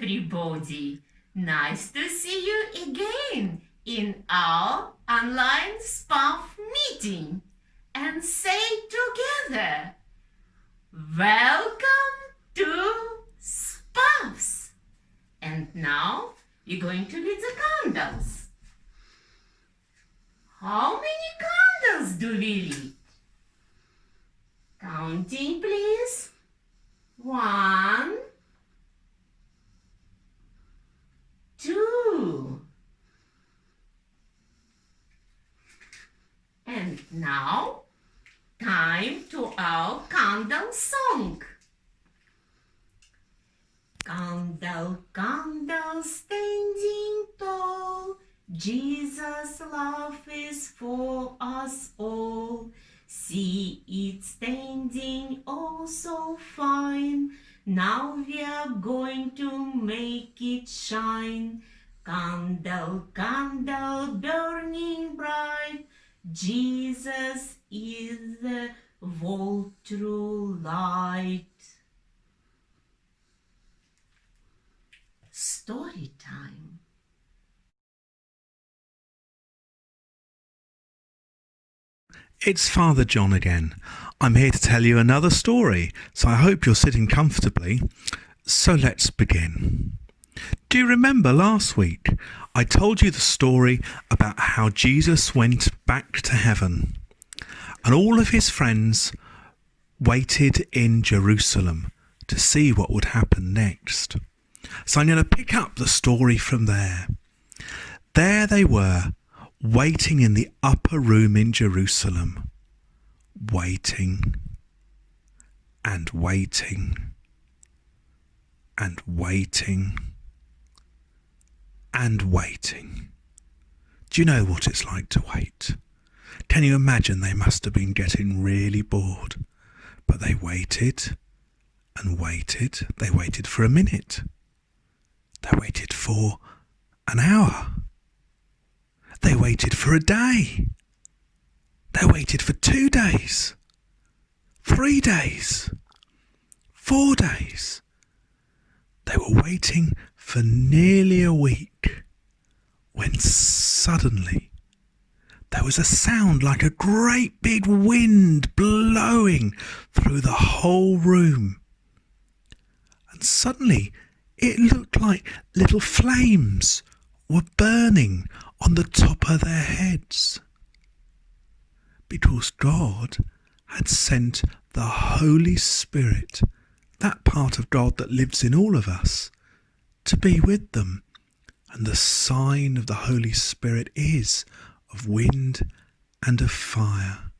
everybody. Nice to see you again in our online Spuf meeting. And say together, welcome to Spufs. And now we're going to lit the candles. How many candles do we lit? Counting, please. 1, 2. And now, time to our candle song. Candle, candle standing tall, Jesus' love is for us all. See it standing oh so fine, now we are going to make it shine. Candle, candle burning bright, Jesus is the whole true light. Story time. It's Father John again. I'm here to tell you another story, so I hope you're sitting comfortably. So let's begin. Do you remember last week I told you the story about how Jesus went back to heaven and all of his friends waited in Jerusalem to see what would happen next? So I'm going to pick up the story from there. There they were, waiting in the upper room in Jerusalem, waiting and waiting and waiting and waiting. Do you know what it's like to wait? Can you imagine they must have been getting really bored? But they waited and waited. They waited for a minute. They waited for an hour. They waited for a day. They waited for 2 days, 3 days, 4 days. They were waiting for nearly a week when suddenly there was a sound like a great big wind blowing through the whole room. And suddenly it looked like little flames were burning on the top of their heads, because God had sent the Holy Spirit, that part of God that lives in all of us, to be with them. And the sign of the Holy Spirit is of wind and of fire.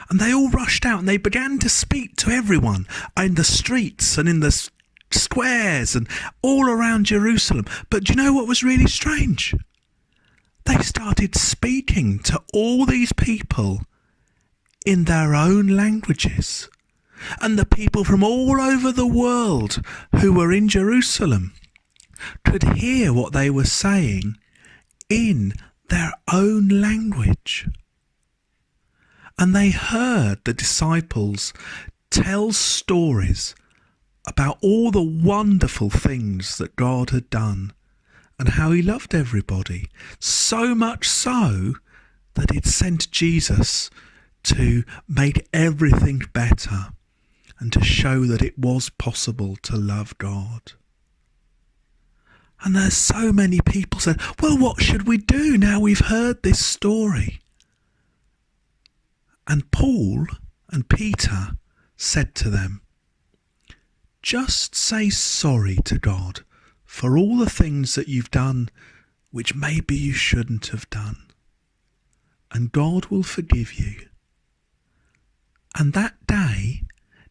And they all rushed out and they began to speak to everyone in the streets and in the squares and all around Jerusalem. But do you know what was really strange? They started speaking to all these people in their own languages. And the people from all over the world who were in Jerusalem could hear what they were saying in their own language. And they heard the disciples tell stories about all the wonderful things that God had done and how he loved everybody, so much so that he'd sent Jesus to make everything better and to show that it was possible to love God. And there's so many people said, well, what should we do now we've heard this story? And Paul and Peter said to them, just say sorry to God for all the things that you've done which maybe you shouldn't have done, and God will forgive you. And that day,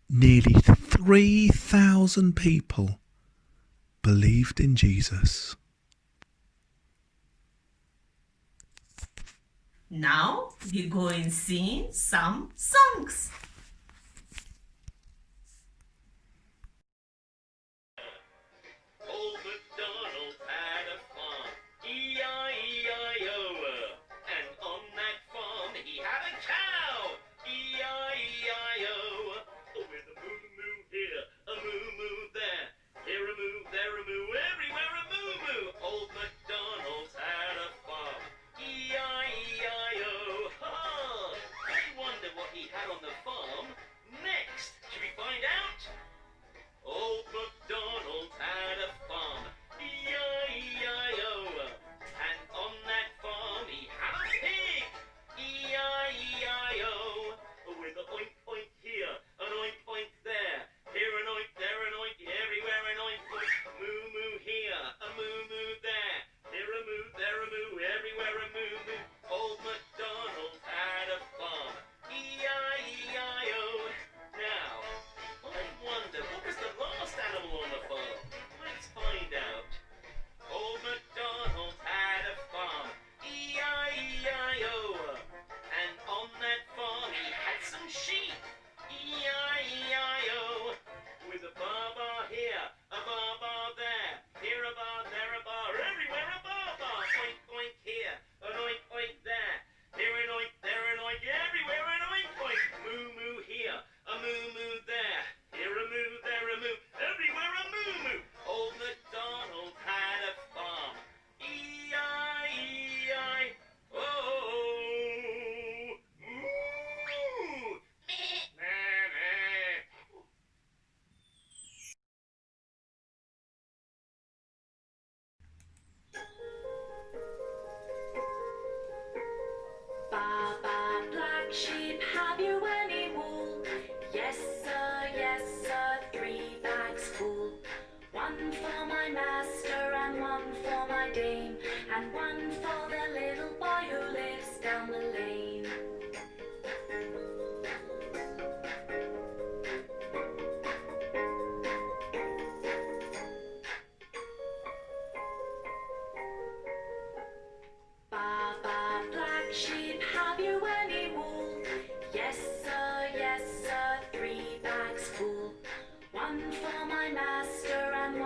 nearly 3,000 people believed in Jesus. Now we're going to sing some songs. Here a move, there a move,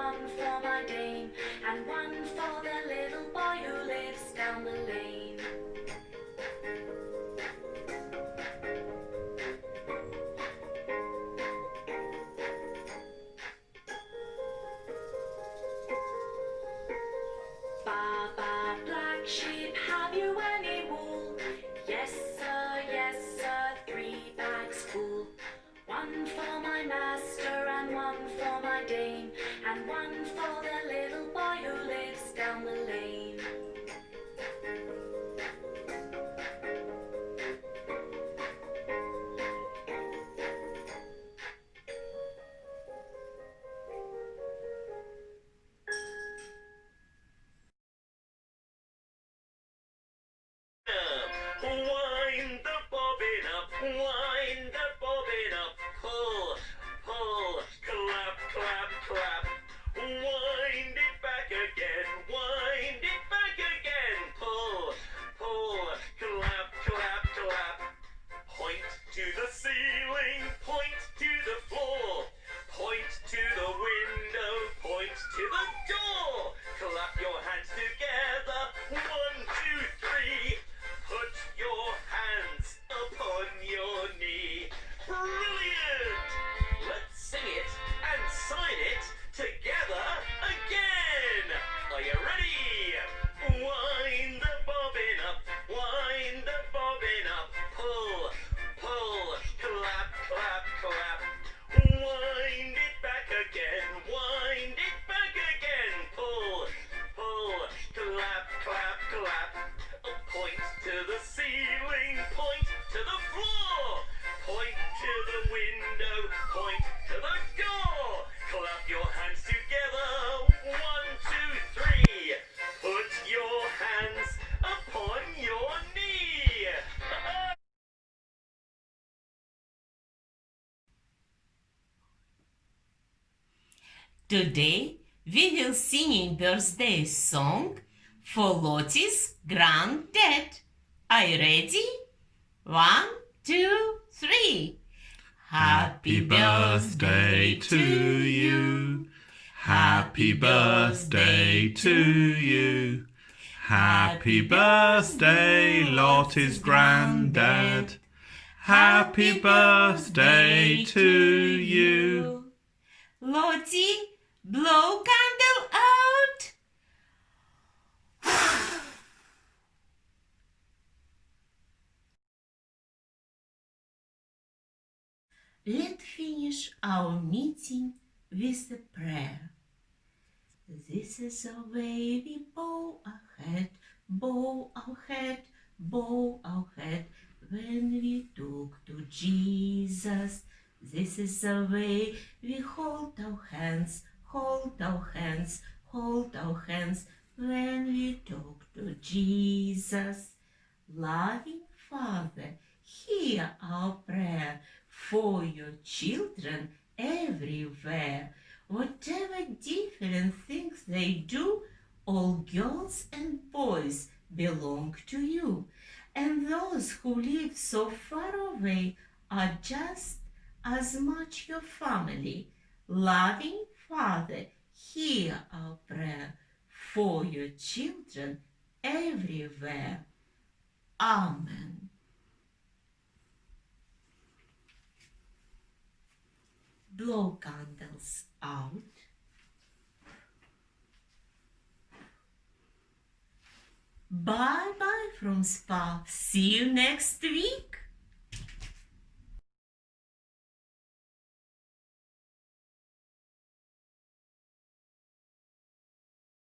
one for my dame, and one for the little boy who lives down the lane. Baba, black sheep, have you any wool? Yes, sir, 3 bags full. One for my master and one for my dame, and one for the little boy who lives down the lane. Wind the bobbin up, wind the bobbin up, pull, pull, clap, clap, clap. Wind it back again, wind it back again, pull, pull, clap, clap, clap. Point to the ceiling, point to the floor, point to the window, point to the door. Clap your hands together, 1, 2, 3. Put your hands upon your knee. Brilliant! Let's sing it and sign it together again. Are you ready? Wind the bobbin up, wind the bobbin up. Pull, pull, clap, clap, clap. Wind it back again, wind it back again. Pull, pull, clap, clap, clap. Point to the ceiling, point to the floor, point to the window, point to the door. Clap your hands together, 1, 2, 3. Put your hands upon your knee. Today we will sing birthday song for Lottie's granddad. Are you ready? 1, 2, 3. Happy birthday to you. Happy birthday to you. Happy birthday, Lottie's granddad. Happy birthday to you. Lottie, blow candle out. Let's finish our meeting with a prayer. This is the way we bow our head, bow our head, bow our head when we talk to Jesus. This is the way we hold our hands, hold our hands, hold our hands when we talk to Jesus. Loving Father, hear our prayer for your children everywhere. Whatever different things they do, all girls and boys belong to you. And those who live so far away are just as much your family. Loving Father, hear our prayer for your children everywhere. Amen. Blow candles out. Bye-bye from Spa. See you next week.